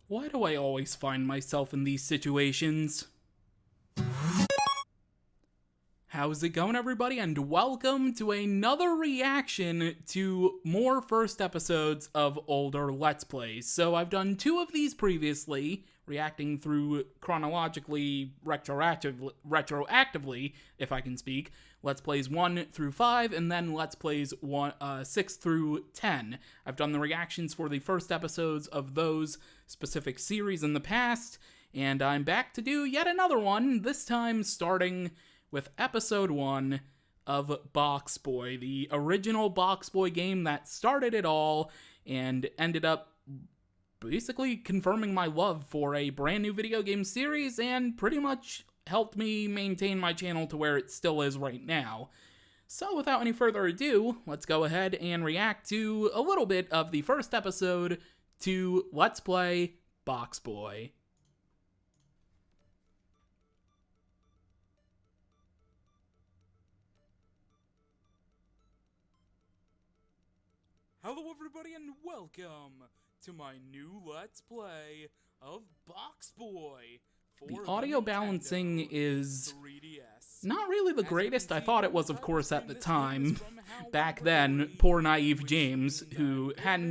Why do I always find myself in these situations? How's it going, everybody, and welcome to another reaction to more first episodes of older Let's Plays. So I've done two of these previously, reacting through chronologically, retroactively, if I can speak, Let's Plays 1 through 5, and then Let's Plays 6 through 10. I've done the reactions for the first episodes of those specific series in the past, and I'm back to do yet another one, this time starting with episode 1 of Box Boy, the original Box Boy game that started it all and ended up basically confirming my love for a brand new video game series and pretty much helped me maintain my channel to where it still is right now. So without any further ado, let's go ahead and react to a little bit of the first episode to Let's Play Box Boy. Hello everybody and welcome to my new Let's Play of Box Boy. The audio balancing is 3DS. Not really the greatest. I thought it was, of course, at the time. Back then, poor naive James, who had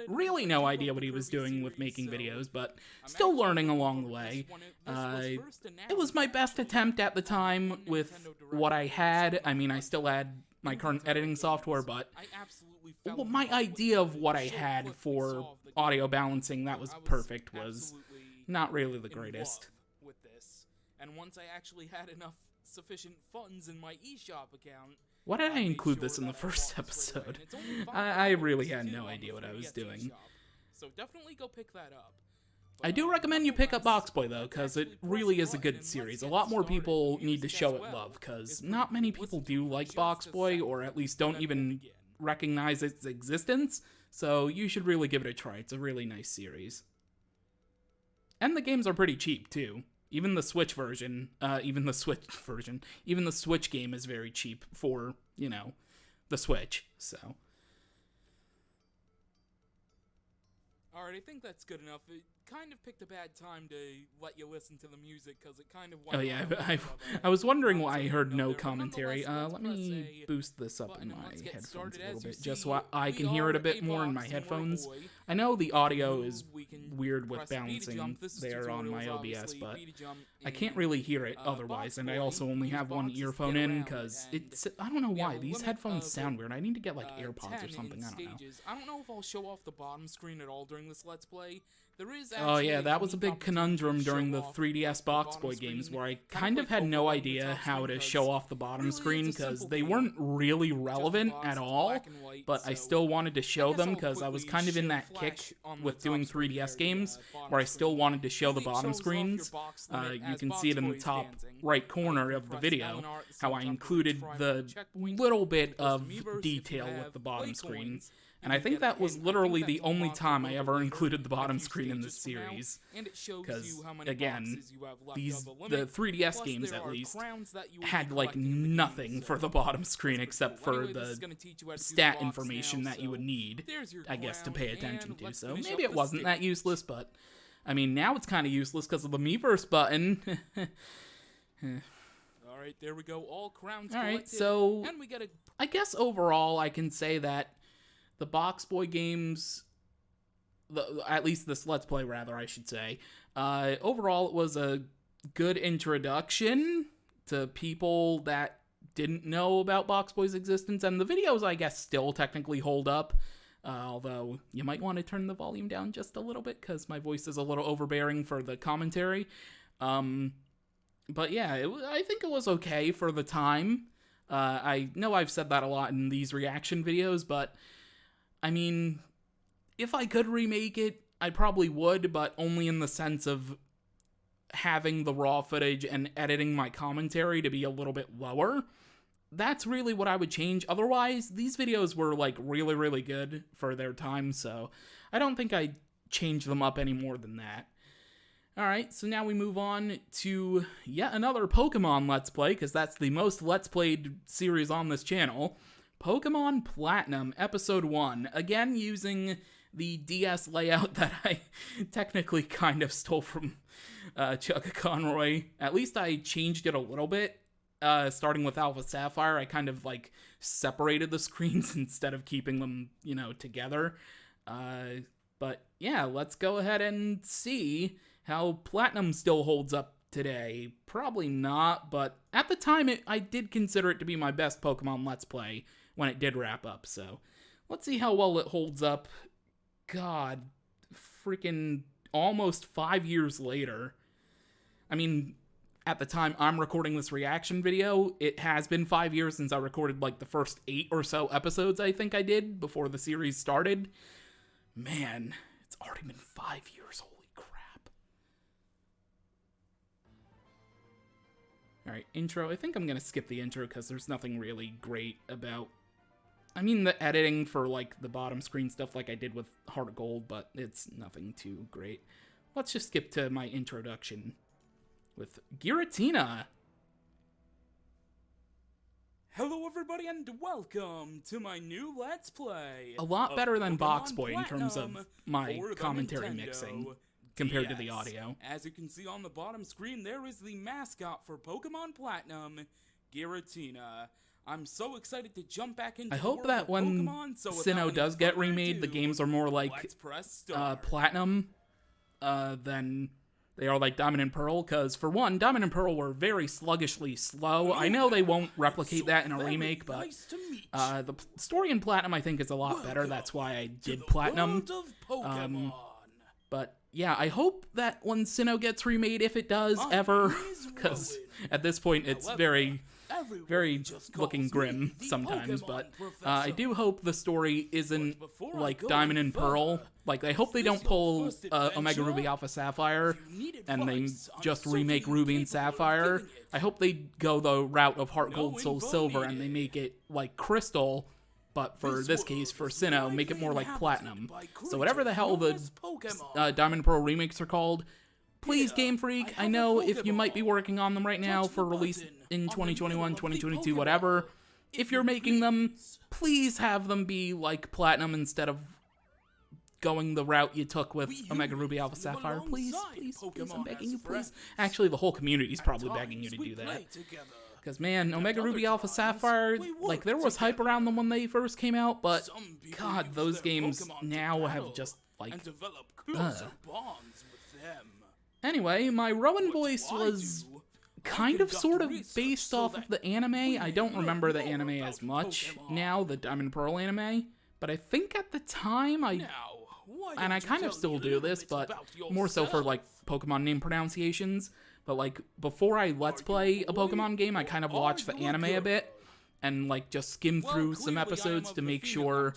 really no idea what he was doing with making videos, but still learning along the way. It was my best attempt at the time with what I had. I mean, I still had my current editing software, but my idea of what I had for audio balancing that was perfect was not really the greatest. With this, and once I actually had enough sufficient funds in my eShop account, why did I include this in the first episode? I really had no idea what I was doing. So definitely go pick that up. I do recommend you pick up Box Boy, though, because it really is a good series. A lot more people need to show it love, because not many people do like Box Boy, or at least don't even recognize its existence, so you should really give it a try. It's a really nice series. And the games are pretty cheap, too. Even the Switch version, even the Switch game is very cheap for, you know, the Switch, so. Alright, I think that's good enough. It kind of picked a bad time to let you listen to the music, because it kind of... Oh yeah, I was wondering why I heard no commentary. Let me boost this up in my headphones a little bit, just so I can hear it a bit more in my headphones. I know the audio is weird with balancing there on my OBS, but I can't really hear it otherwise, and I also only have one earphone in, because it's... I don't know why, these headphones sound weird. I need to get, like, AirPods or something, I don't know. I don't know if I'll show off the bottom screen at all during this Let's Play. Oh yeah, that was a big conundrum during the 3DS Box Boy games, where I kind of had no idea how to show off the bottom screen, because they weren't really relevant at all, but I still wanted to show them, because I was kind of in that kick with doing 3DS games, where I still wanted to show the bottom screens. You can see it in the top right corner of the video, how I included the little bit of detail with the bottom screen. And I think that was literally the only time I ever included the bottom screen in this series. Because, again, the 3DS games, at least, had, like, nothing for the bottom screen except for the stat information that you would need, I guess, to pay attention to. So maybe it wasn't that useless, but, I mean, now it's kind of useless because of the Miiverse button. Alright, there we go, all crowns collected. Alright, so, I guess overall I can say that the Box Boy games, at least this Let's Play, rather, I should say, overall it was a good introduction to people that didn't know about Box Boy's existence, and the videos, I guess, still technically hold up, although you might want to turn the volume down just a little bit, because my voice is a little overbearing for the commentary. But yeah, I think it was okay for the time. I know I've said that a lot in these reaction videos, but I mean, if I could remake it, I probably would, but only in the sense of having the raw footage and editing my commentary to be a little bit lower. That's really what I would change. Otherwise, these videos were, like, really, really good for their time, so I don't think I'd change them up any more than that. Alright, so now we move on to yet another Pokemon Let's Play, because that's the most Let's Played series on this channel. Pokemon Platinum, Episode 1. Again, using the DS layout that I technically kind of stole from Chugga Conroy. At least I changed it a little bit. Starting with Alpha Sapphire, I kind of like separated the screens instead of keeping them, together. But yeah, let's go ahead and see how Platinum still holds up today. Probably not, but at the time I did consider it to be my best Pokemon Let's Play when it did wrap up, so let's see how well it holds up. God, freaking almost 5 years later. I mean, at the time I'm recording this reaction video, it has been 5 years since I recorded like the first 8 or so episodes I think I did before the series started. Man, it's already been 5 years, holy crap. Alright, intro. I think I'm gonna skip the intro because there's nothing really great about... I mean, the editing for, like, the bottom screen stuff like I did with Heart of Gold, but it's nothing too great. Let's just skip to my introduction with Giratina. Hello everybody and welcome to my new Let's Play. A lot better than Box Boy in terms of my commentary mixing compared to the audio. As you can see on the bottom screen, there is the mascot for Pokemon Platinum, Giratina. I'm so excited to jump back into I hope that when Sinnoh does get remade, the games are more like Platinum than they are like Diamond and Pearl, because for one, Diamond and Pearl were very sluggishly slow. I know they won't replicate that in a remake, but the story in Platinum I think is a lot better. That's why I did Platinum. But yeah, I hope that when Sinnoh gets remade, if it does ever, because at this point it's very looking grim sometimes, but I do hope the story isn't like Diamond and Pearl. Like, I hope they don't pull Omega Ruby Alpha Sapphire and they just remake Ruby and Sapphire. I hope they go the route of Heart Gold Soul Silver and they make it like Crystal, but for this case, for Sinnoh, make it more like Platinum. So whatever the hell the Diamond and Pearl remakes are called, please, Game Freak, I know if you might be working on them right now for release in 2021, 2022, whatever. If you're making them, please have them be like Platinum instead of going the route you took with Omega Ruby Alpha Sapphire. Please, I'm begging you, please. Actually, the whole community's probably begging you to do that. Because, man, Omega Ruby Alpha Sapphire, like, there was hype around them when they first came out, but, God, those games now have just, like, Anyway, my Rowan voice was kind of sort of based off of the anime. I don't remember the anime as much now, the Diamond and Pearl anime, but I think at the time and I kind of still do this, but more so for like Pokemon name pronunciations, but like before I Let's Play a Pokemon game, I kind of watch the anime a bit and like just skim through some episodes to make sure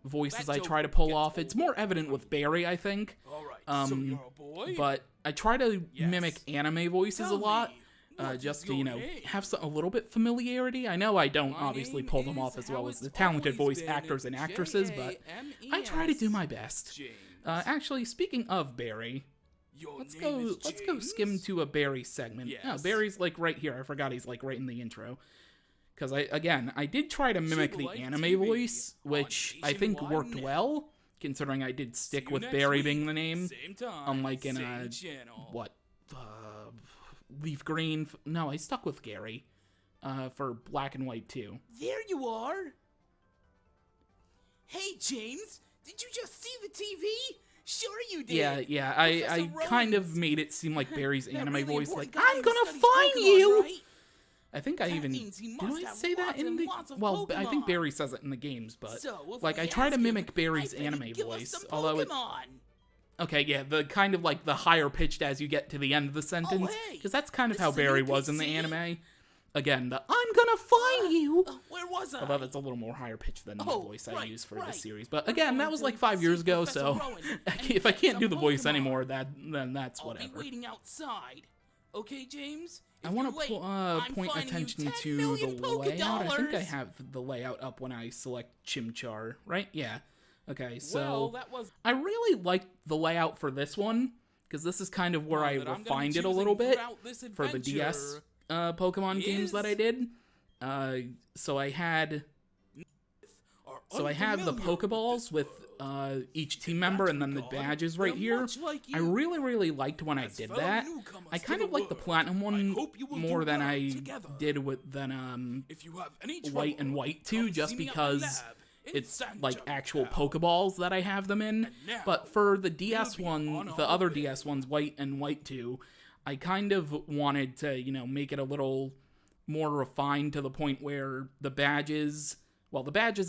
voices I try to pull off. It's more evident with Barry, I think. But I try to mimic anime voices a lot, just to, have a little bit familiarity. I know I don't obviously pull them off as well as the talented voice actors and actresses, but I try to do my best. Actually, speaking of Barry, let's go skim to a Barry segment. Yeah, Barry's like right here. I forgot he's like right in the intro. Because I did try to mimic the anime voice, which I think worked well, considering I did stick with Barry being the name, unlike in Leaf Green. No, I stuck with Gary for Black and White too. There you are. Hey James, did you just see the TV? Sure you did. Yeah. I kind of made it seem like Barry's anime voice, like I'm gonna find you. Right? I think I even did I say that in the I think Barry says it in the games, but like I try to mimic Barry's anime voice, although it okay, yeah, the kind of like the higher pitched as you get to the end of the sentence, because that's kind of how Barry was in the anime. Again, the I'm gonna find you. Where was I? Although that's a little more higher pitched than the voice I use for this series. But again, that was like 5 years ago, so if I can't do the voice anymore, then that's whatever. I'll be waiting outside. Okay, James? I want to point attention to the layout. I think I have the layout up when I select Chimchar, right? Yeah. Okay, so I really like the layout for this one, because this is kind of where I refined it a little bit for the DS Pokemon games that I did. So I have the Pokeballs with each team member and then the badges right here. I really liked when I did that. I kind of like the platinum one more than I did with white and white 2, just because it's like actual Pokeballs that I have them in. But for the DS one, the other DS ones, white and white 2, I kind of wanted to, you know, make it a little more refined to the point where the badges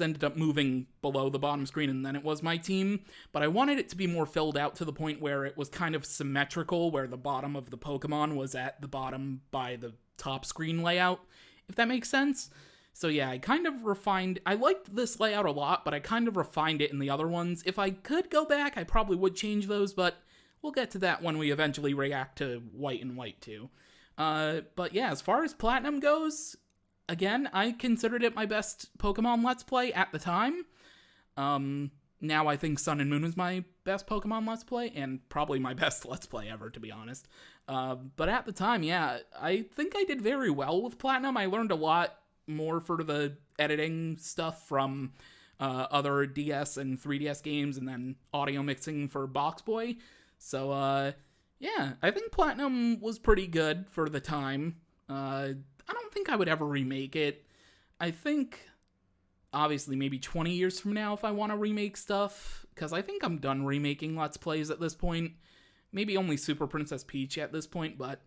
ended up moving below the bottom screen and then it was my team, but I wanted it to be more filled out to the point where it was kind of symmetrical, where the bottom of the Pokemon was at the bottom by the top screen layout, if that makes sense. So yeah, I kind of refined, I liked this layout a lot, but I kind of refined it in the other ones. If I could go back, I probably would change those, but we'll get to that when we eventually react to white and white 2. But yeah, as far as Platinum goes, again, I considered it my best Pokemon Let's Play at the time. Now I think Sun and Moon is my best Pokemon Let's Play, and probably my best Let's Play ever, to be honest. But at the time, yeah, I think I did very well with Platinum. I learned a lot more for the editing stuff from other DS and 3DS games, and then audio mixing for Box Boy. So, yeah, I think Platinum was pretty good for the time. I don't think I would ever remake it. I think, obviously, maybe 20 years from now if I want to remake stuff, because I think I'm done remaking Let's Plays at this point. Maybe only Super Princess Peach at this point, but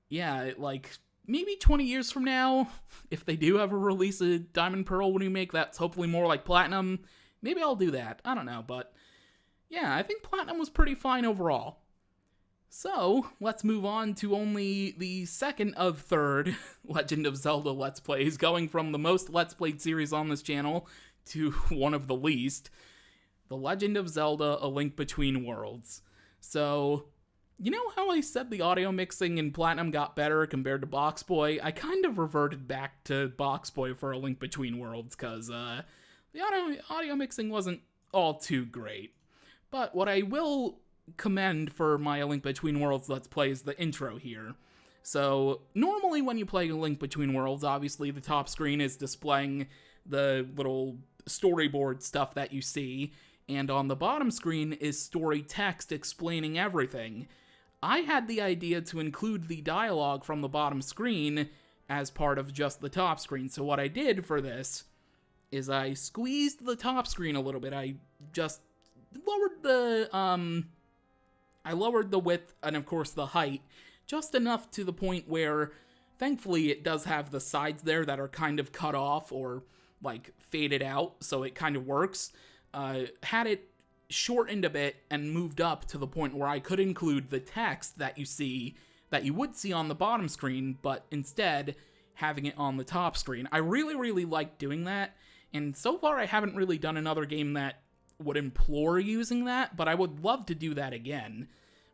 yeah, like, maybe 20 years from now, if they do ever release a Diamond Pearl remake that's hopefully more like Platinum, maybe I'll do that. I don't know, but yeah, I think Platinum was pretty fine overall. So, let's move on to only the second of third Legend of Zelda Let's Plays, going from the most Let's Played series on this channel to one of the least. The Legend of Zelda: A Link Between Worlds. So, you know how I said the audio mixing in Platinum got better compared to Box Boy? I kind of reverted back to Box Boy for A Link Between Worlds, because the audio mixing wasn't all too great. But what I will commend for my A Link Between Worlds Let's Play is the intro here. So, normally when you play A Link Between Worlds, obviously the top screen is displaying the little storyboard stuff that you see, and on the bottom screen is story text explaining everything. I had the idea to include the dialogue from the bottom screen as part of just the top screen, so what I did for this is I squeezed the top screen a little bit. I just lowered the width and of course the height just enough to the point where thankfully it does have the sides there that are kind of cut off or like faded out, so it kind of works. Had it shortened a bit and moved up to the point where I could include the text that you would see on the bottom screen, but instead having it on the top screen. I really liked doing that, and so far I haven't really done another game that would implore using that, but I would love to do that again,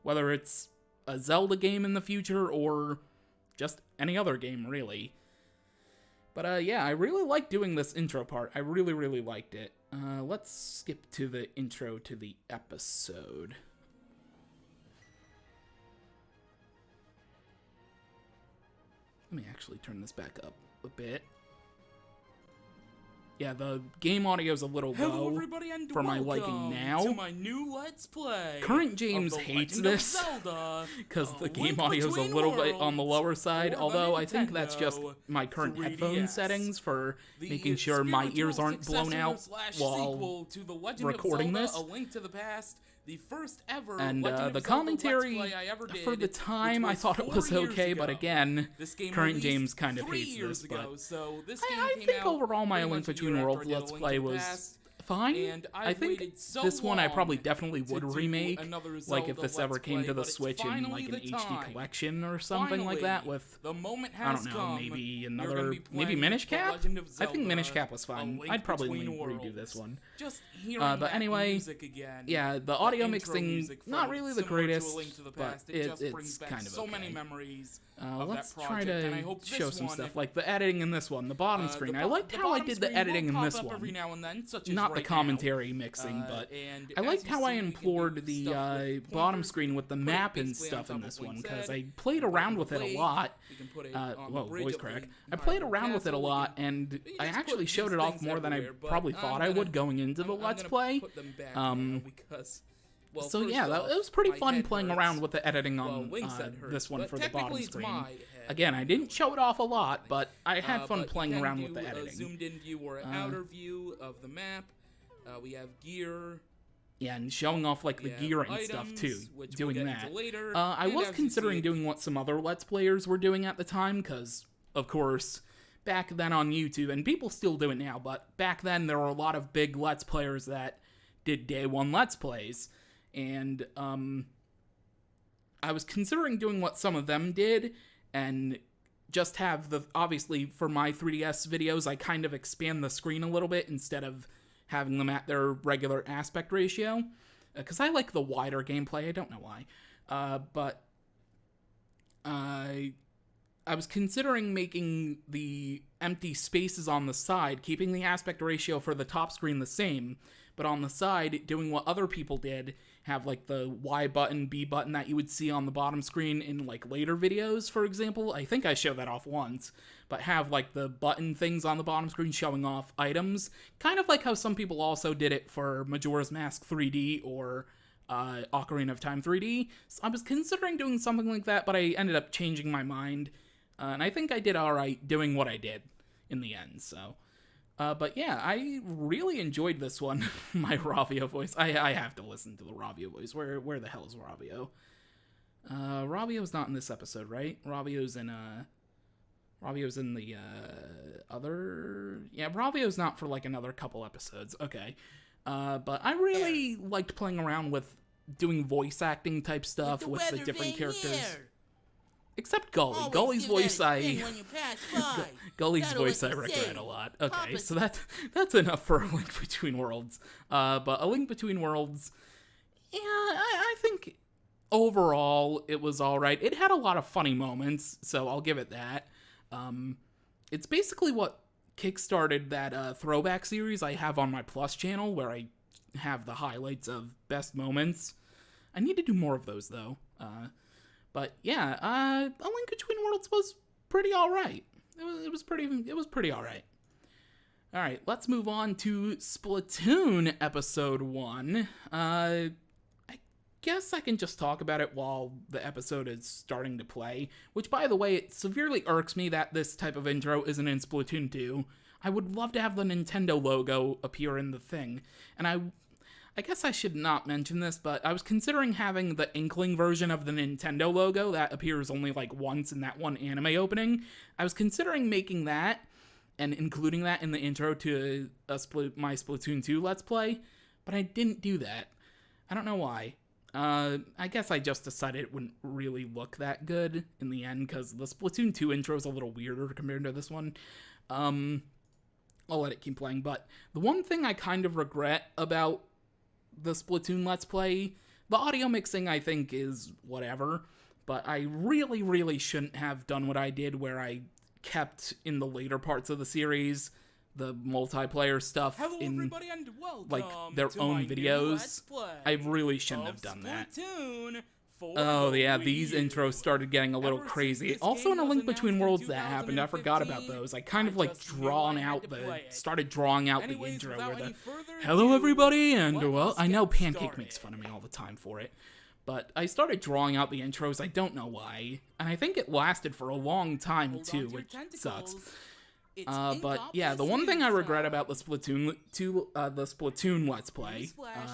whether it's a Zelda game in the future or just any other game, really. But yeah, I really like doing this intro part. I really liked it. Let's skip to the intro to the episode. Let me actually turn this back up a bit. Yeah, the game audio is a little low for my liking now. To my new Let's Play. Current James hates this because the game audio is a little bit on the lower side, although I think that's just my current headphone settings for making sure my ears aren't blown out while recording this. A Link to the Past, the first ever and the commentary for the time I thought it was okay, but again, current James kind of hates this. But I think overall my Link Between Worlds Let's Play was fine. I think this one I probably definitely would remake, like if this ever came to the Switch in like an HD collection or something like that with, I don't know, maybe Minish Cap? I think Minish Cap was fine. I'd probably redo this one. But anyway, yeah, the audio mixing, not really the greatest, but it's kind of okay. Let's try to show some stuff, like the editing in this one, the bottom screen. I liked how I did the editing in this one. Not the commentary mixing, but I liked how I implored the bottom screen with the map and stuff in this one, because I played around with it a lot, can put it on the bridge voice of crack. the I played Hyrule around with it a Castle. lot, and I just actually put showed these it off things more than I everywhere, but probably I'm thought I gonna- would going into the I'm Let's gonna Play. put them back now because, well, So first yeah, off, it was pretty my fun head playing hurts. around with the editing Well, on Link's head hurts, this one but for the bottom technically it's screen. my head. Again, I didn't show it off a lot, but I had fun But playing you can around do with the a editing. zoomed-in view or an outer view of the map. We have gear. Yeah, and showing off like the We have gear and stuff items, too, which doing we'll get that. into later, I and was as you considering see- doing what some other Let's Players were doing at the time, because, of course, back then on YouTube, and people still do it now, but back then there were a lot of big Let's Players that did day one Let's Plays, and I was considering doing what some of them did, and just have obviously for my 3DS videos, I kind of expand the screen a little bit instead of having them at their regular aspect ratio, because I like the wider gameplay. I don't know why, but I was considering making the empty spaces on the side, keeping the aspect ratio for the top screen the same, but on the side, doing what other people did, have like the Y button, B button that you would see on the bottom screen in like later videos, for example. I think I showed that off once, but have like the button things on the bottom screen showing off items, kind of like how some people also did it for Majora's Mask 3D or Ocarina of Time 3D. So I was considering doing something like that, but I ended up changing my mind, and I think I did alright doing what I did in the end, so... but yeah, I really enjoyed this one. My Ravio voice. I have to listen to the Ravio voice. Where the hell is Ravio? Ravio's not in this episode, right? Ravio's in the other... Yeah, Ravio's not for like another couple episodes. Okay. But I really liked playing around with doing voice acting type stuff with the different characters. Except Gully. Gully's voice Gully's voice I regret a lot. Okay, so that's enough for A Link Between Worlds. But A Link Between Worlds, yeah, I think overall it was alright. It had a lot of funny moments, so I'll give it that. It's basically what kickstarted that throwback series I have on my Plus channel, where I have the highlights of best moments. I need to do more of those, though. But yeah, A Link Between Worlds was pretty alright. It was pretty alright. Alright, let's move on to Splatoon Episode 1. I guess I can just talk about it while the episode is starting to play, which, by the way, it severely irks me that this type of intro isn't in Splatoon 2. I would love to have the Nintendo logo appear in the thing, and I guess I should not mention this, but I was considering having the Inkling version of the Nintendo logo that appears only like once in that one anime opening. I was considering making that and including that in the intro to my Splatoon 2 Let's Play, but I didn't do that. I don't know why. I guess I just decided it wouldn't really look that good in the end, because the Splatoon 2 intro is a little weirder compared to this one. I'll let it keep playing, but the one thing I kind of regret about the Splatoon Let's Play, the audio mixing I think is whatever, but I really, really shouldn't have done what I did, where I kept in the later parts of the series the multiplayer stuff in like their own videos. I really shouldn't have done that. Oh yeah, these intros started getting a little crazy. Also in A Link Between Worlds that happened, I forgot about those. I kind of like started drawing out the intro where the hello everybody, and well, I know Pancake makes fun of me all the time for it, but I started drawing out the intros, I don't know why, and I think it lasted for a long time too, which sucks. But yeah, the one thing I regret about the Splatoon 2, the Splatoon Let's Play,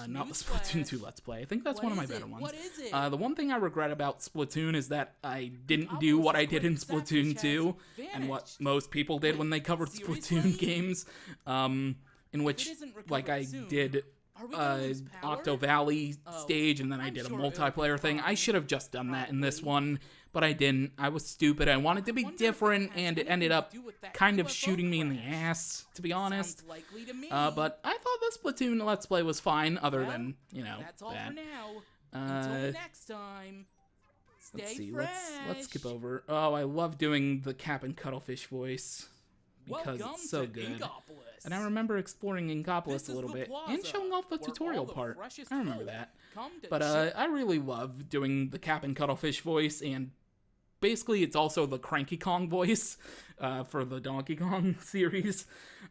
not the Splatoon 2 Let's Play, I think that's one of my better ones. The one thing I regret about Splatoon is that I didn't do what I did in Splatoon 2, and what most people did when they covered Splatoon games, in which, like, I did Octo Valley stage, and then I did a multiplayer thing. I should have just done that in this one, but I didn't. I was stupid. I wanted to be different, and it ended up kind of shooting me in the ass, to be honest. But I thought the Splatoon Let's Play was fine, other than, you know, that's all that. for now. Until next time. Let's see, let's skip over. Oh, I love doing the Cap and Cuttlefish voice, because it's so good. And I remember exploring Inkopolis a little bit, and showing off the tutorial part. I remember that. But I really love doing the Cap and Cuttlefish voice, and basically it's also the Cranky Kong voice for the Donkey Kong series.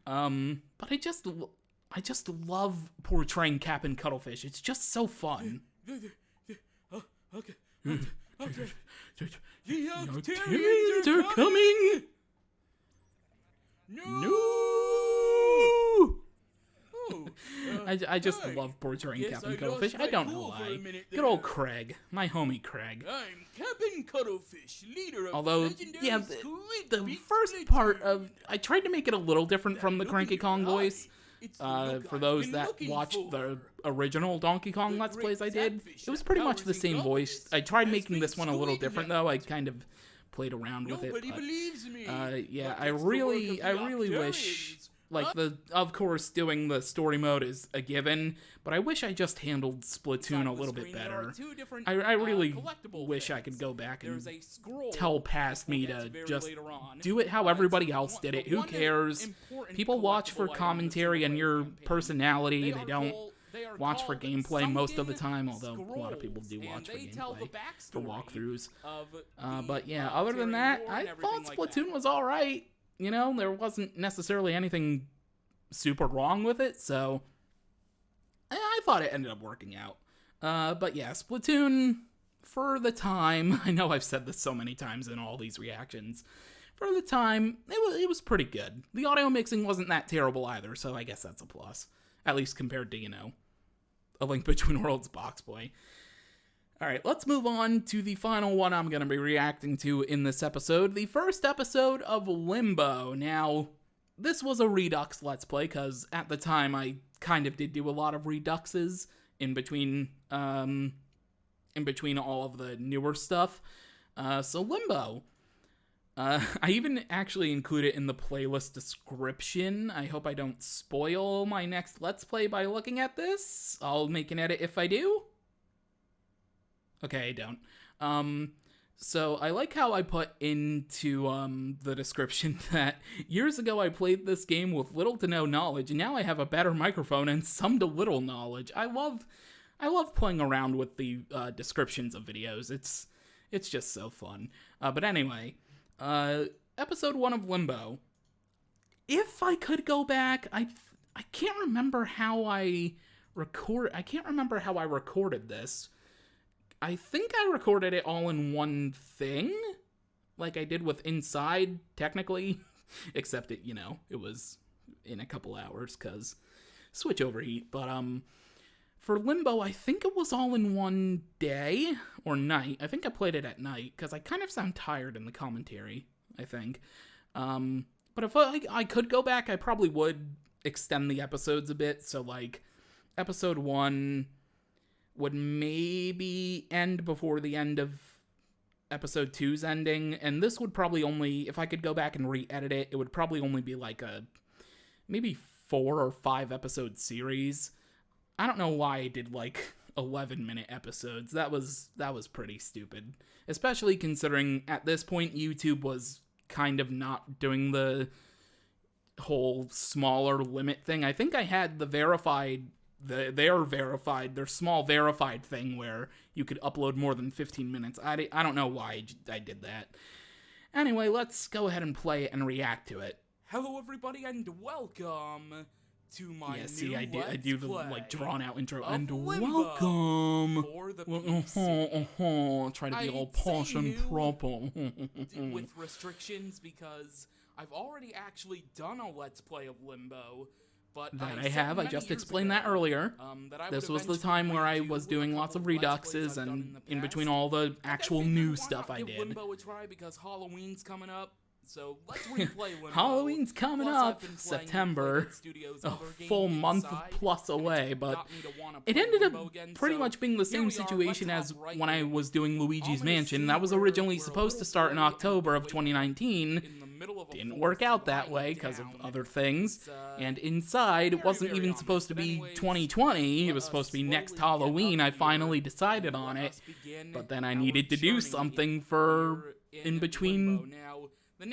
But I just love portraying Captain Cuttlefish. It's just so fun. Okay. Okay. The Octarians are coming! No! I just love portraying Captain Cuttlefish. I don't know why. Good old Craig. My homie Craig. I'm Captain Cuttlefish, leader of Although, yeah, the first part of... I tried to make it a little different from the Cranky Kong voice. For those that watched the original Donkey Kong Let's Plays I did, it was pretty much the same voice. I tried making this one a little different, though. I kind of played around with it. But, yeah, I really wish... Like, of course, doing the story mode is a given, but I wish I just handled Splatoon a little bit better. I really wish I could go back and tell past me to just do it how everybody else did it. Who cares? People watch for commentary and your personality. They don't watch for gameplay most of the time, although a lot of people do watch for gameplay, for walkthroughs. But yeah, other than that, I thought Splatoon was alright. You know, there wasn't necessarily anything super wrong with it, so I thought it ended up working out. But yeah, Splatoon, for the time, I know I've said this so many times in all these reactions, for the time, it was pretty good. The audio mixing wasn't that terrible either, so I guess that's a plus. At least compared to, you know, A Link Between Worlds Box Boy. Alright, let's move on to the final one I'm going to be reacting to in this episode. The first episode of Limbo. Now, this was a Redux Let's Play, because at the time I kind of did do a lot of Reduxes in between all of the newer stuff. So Limbo. I even actually include it in the playlist description. I hope I don't spoil my next Let's Play by looking at this. I'll make an edit if I do. Okay, I don't. So I like how I put into the description that years ago I played this game with little to no knowledge, and now I have a better microphone and some to little knowledge. I love playing around with the descriptions of videos. It's just so fun. But anyway, episode 1 of Limbo. If I could go back, I can't remember how I remember how I recorded this. I think I recorded it all in one thing, like I did with Inside, technically, except it was in a couple hours, because Switch overheat, but, for Limbo, I think it was all in one day, or night. I think I played it at night, because I kind of sound tired in the commentary, I think. But if I could go back, I probably would extend the episodes a bit, so, like, episode 1... would maybe end before the end of episode 2's ending, and this would probably only, if I could go back and re-edit it, it would probably only be like a maybe 4 or 5 episode series. I don't know why I did like 11-minute episodes. That was pretty stupid, especially considering at this point YouTube was kind of not doing the whole smaller limit thing. I think I had the verified their small verified thing where you could upload more than 15 minutes. I don't know why I did that. Anyway, let's go ahead and play it and react to it. Hello everybody and welcome to my new I do the like drawn out intro and Limbo welcome. For the PC. Try to be all posh and proper. With restrictions, because I've already actually done a Let's Play of Limbo. But I just explained that earlier. This was the time where I was doing lots of Reduxes and in between all the actual new stuff I did. Limbo a try because Halloween's coming up, so let's replay Limbo. Halloween's coming up, September, a full month plus away, but it ended up pretty much being the same situation as when I was doing Luigi's Mansion. That was originally supposed to start in October of 2019. Didn't work out that way because of other things, and Inside wasn't even supposed to be 2020, it was supposed to be next Halloween. I finally decided on it, but then I needed to do something for in between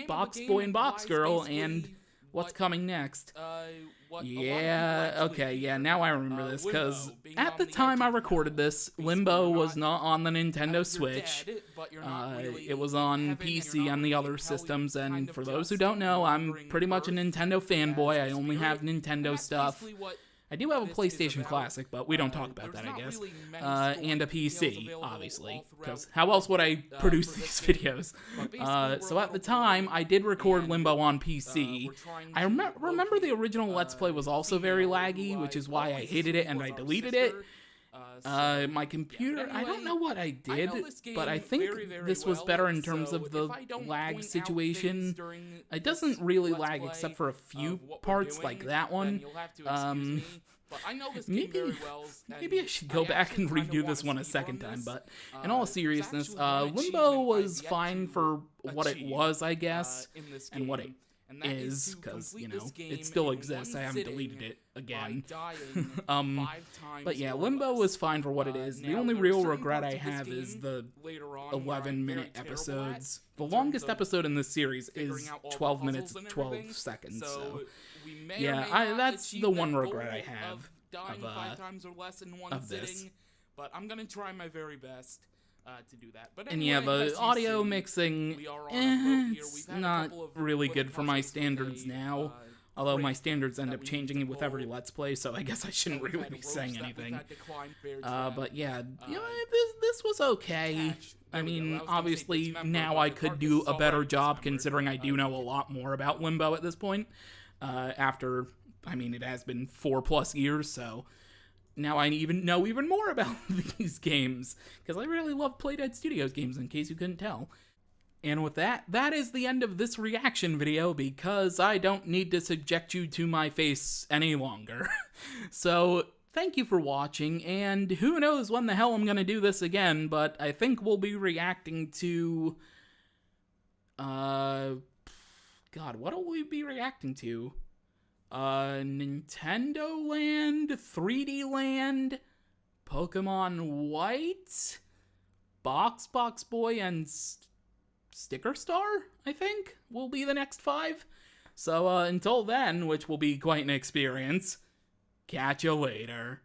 Box Boy and Box Girl, and What's coming next? What Yeah, okay, yeah, now I remember this, because at the time I recorded this, Limbo was not on the Nintendo Switch. It was on PC and the other systems, and for those who don't know, I'm pretty much a Nintendo fanboy. I only have Nintendo stuff. I do have a PlayStation Classic, but we don't talk about that, I guess. And a PC, obviously, because how else would I produce these videos? So at the time, I did record Limbo on PC. I remember the original Let's Play was also very laggy, which is why I hated it and I deleted it. My computer, I don't know what I did, but I think this was better in terms of the lag situation. It doesn't really lag except for a few parts like that one. Maybe I should go back and redo this one a second time, but in all seriousness, Limbo was fine for what it was, I guess, and what it is, because, you know, it still exists. I haven't deleted it again. But yeah, Limbo was fine for what it is. The only real regret I have is the 11-minute episodes. The longest episode in this series is 12 minutes and 12 seconds, so yeah, that's the one regret I have of this. But I'm gonna try my very best to do that. But anyway, and yeah, the audio mixing, it's not really good for my standards now. Although my standards end up changing with every Let's Play, so I guess I shouldn't really be saying anything. But yeah, you know, this was okay. I mean, obviously, now I could do a better job, considering I do know a lot more about Limbo at this point. After, I mean, it has been 4+ years, so now I know even more about these games, because I really love Playdead Studios games, in case you couldn't tell. And with that, that is the end of this reaction video, because I don't need to subject you to my face any longer. So, thank you for watching, and who knows when the hell I'm gonna do this again, but I think we'll be reacting to... God, what will we be reacting to? Nintendo Land, 3D Land, Pokemon White, Box Boy, and Sticker Star, I think, will be the next 5. So, until then, which will be quite an experience, catch you later.